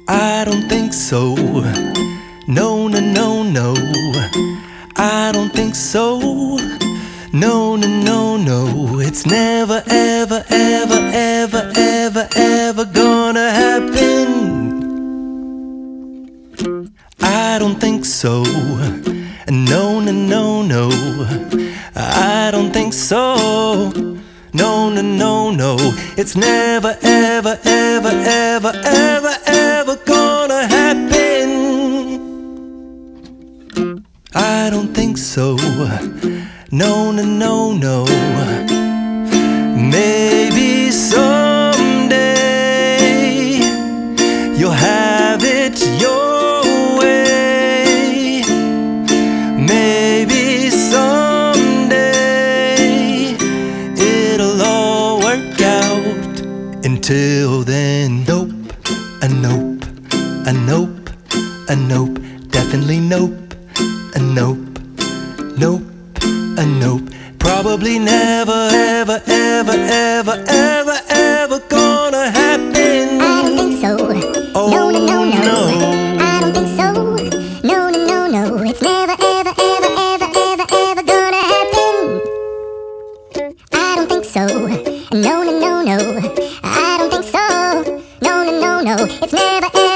I don't think so. No, no, no, no. I don't think so. No, no, no, no. It's never, ever, ever, ever, ever, ever gonna happen. I don't think so. No, no, no, no. I don't think so. No, no, no, no. It's never, ever, ever, ever, ever, ever gonna happen. I don't think so. No, no, no, no. Maybe someday you'll have it your way. Maybe someday it'll all work out. Until then, nope, a nope, a nope, a nope, definitely nope, a nope, nope, a nope. Probably never, ever, ever, ever, ever, ever gonna happen. I don't think so. Oh, no, no, no, no, no. I don't think so. No, no, no, no. It's never, ever, ever, ever, ever, ever gonna happen. I don't think so. No, no, no, no. I don't think so. No, no, no, no. It's never, ever.